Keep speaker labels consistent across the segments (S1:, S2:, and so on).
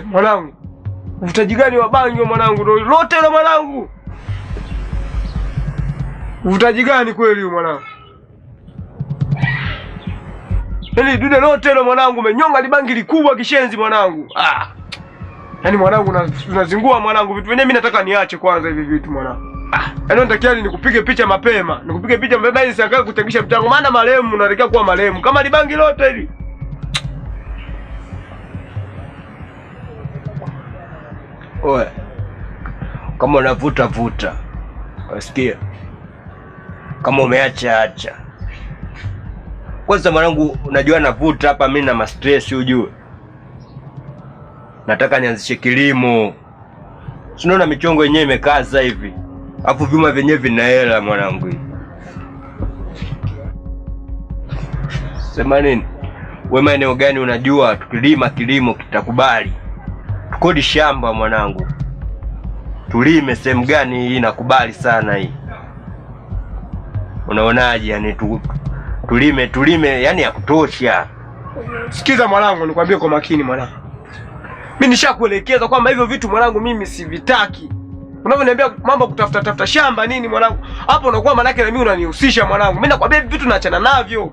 S1: Mwanangu. Uvutaji gani wa bangi mwanangu? Lote la mwanangu. Uvutaji gani kweli mwanangu? Yaani dude lote la mwanangu umenyonga libangi likubwa kishenzi mwanangu. Yaani mwanangu unazingua mwanangu vitu vyenyewe mimi nataka niache kwanza hivi vitu mwanangu. Yaani natakia nikupige picha mapema. Nikupige picha mapema ili siangae kutengisha mtango maana marehemu unatakiwa kuwa marehemu. Kama libangi lote hili.
S2: Oe. Kama unavuta vuta. Unasikia? Kama umeacha acha. Kwanza mwanangu unajua navuta hapa mimi na stress ujue. Nataka nianzishe kilimo. Unaona michongo yenyewe imekaza hivi. Alafu vyuma vyenyewe vina hela mwanangu hivi. Sema nini? Wewe maeneo gani unajua tukilima kilimo kitakubali? Tukodi shamba mwanangu. Tulime sehemu gani hii nakubali sana hii. Unaonaje yani tulime yani ya kutosha.
S1: Sikiza mwanangu nikwambie kwa makini mwanangu. Mimi nishakuelekeza kwamba hivyo vitu mwanangu mimi sivitaki. Unavyoniambia mambo kutafuta shamba nini mwanangu? Hapo unakuwa manake na mimi unanihusisha mwanangu. Mimi nakwambia hivi vitu naachana navyo.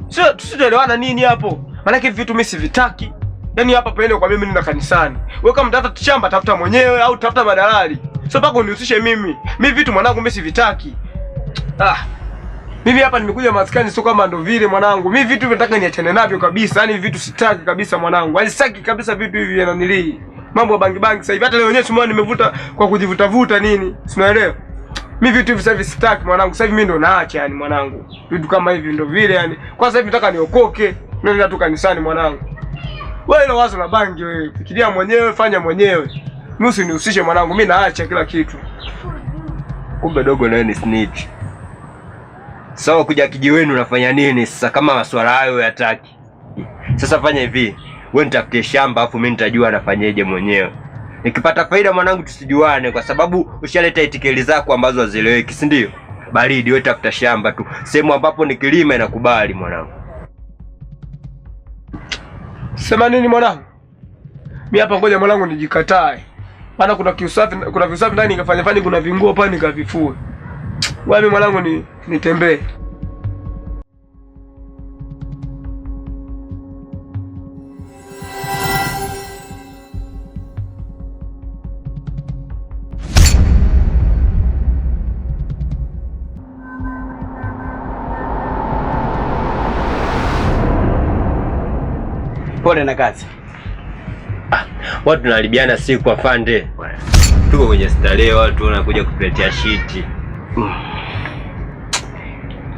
S1: Sio tusitoelewana nini hapo? Manake hivi vitu mimi sivitaki. Yaani hapa pale kwa mimi nenda kanisani. Wewe kama mtafuta shamba tafuta mwenyewe au tafuta madalali. Sio mpaka unihusishe mimi. Mimi vitu mwanangu mimi sivitaki. Mimi hapa nimekuja maskani sio kama ndo vile mwanangu. Mimi vitu nataka niachane navyo kabisa. Yaani vitu sitaki kabisa mwanangu. Yaani sitaki kabisa vitu hivi yananilii. Mambo ya bangi sasa hivi. Hata leo wenyewe simuona nimevuta kwa kujivuta nini. Unaelewa? Mimi vitu hivi sasa hivi sitaki mwanangu. Sasa hivi mimi ndo naacha yani mwanangu. Vitu kama hivi ndo vile yani. Kwa sasa hivi nataka niokoke. Nenda tu kanisani mwanangu. Wewe ile wazo la bangi wewe. Fikiria mwenyewe, fanya mwenyewe. Mimi usinihusishe mwanangu. Mimi naacha kila kitu.
S2: Kumbe dogo nawe ni snitch. Sawa kuja kijiweni unafanya nini sasa kama maswala hayo yataki? Sasa fanya hivi, wewe nitafutie shamba afu mimi nitajua nafanyaje mwenyewe. Nikipata faida mwanangu tusijuane kwa sababu ushaleta itikeli zako ambazo hazieleweki, si ndio? Baridi wewe tafuta shamba tu. Sehemu ambapo nikilima inakubali mwanangu.
S1: Sema nini mwanangu? Mimi hapa ngoja mwanangu nijikatae. Maana kuna kiusafi ndani nikafanya kuna vinguo pale nikavifua. Wewe mwanangu nitembee.
S2: Pole na kazi. Watu tunaharibiana siku afande. Tuko kwenye starehe watu wanakuja kutuletea shiti.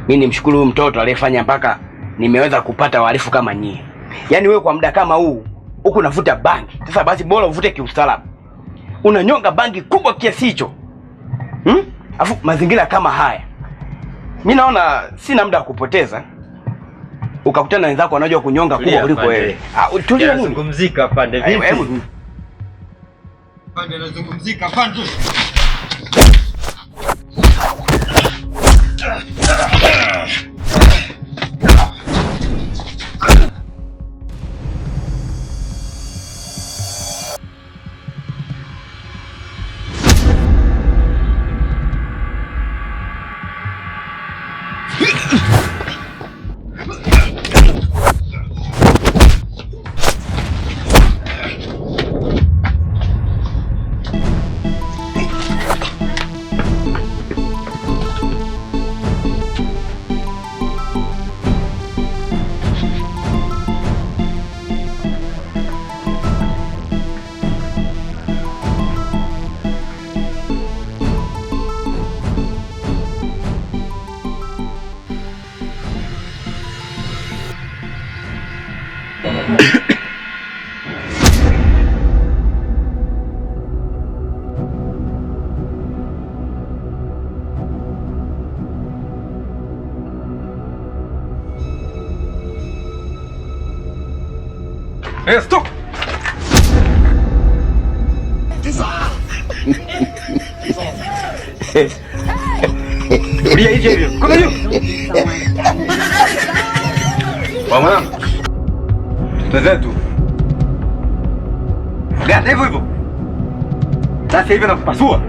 S3: Mimi nimshukuru huyu mtoto aliyefanya mpaka nimeweza kupata wahalifu kama nyie. Yaani wewe kwa muda kama huu huku unavuta bangi. Sasa basi bora uvute kiustaarabu. Unanyonga bangi kubwa kiasi hicho. Afu mazingira kama haya. Mimi naona sina muda wa kupoteza. Ukakutana na wenzako wanajua kunyonga kubwa kuliko wewe.
S2: Tulia nini? Zungumzika afande vipi?
S1: Afande nazungumzika afande. Hey, stop! Kulia hivi hivi. Kuna hiyo. Mama. Tuzetu.
S2: Gata hivyo hivyo. Sasa hivi nakupasua.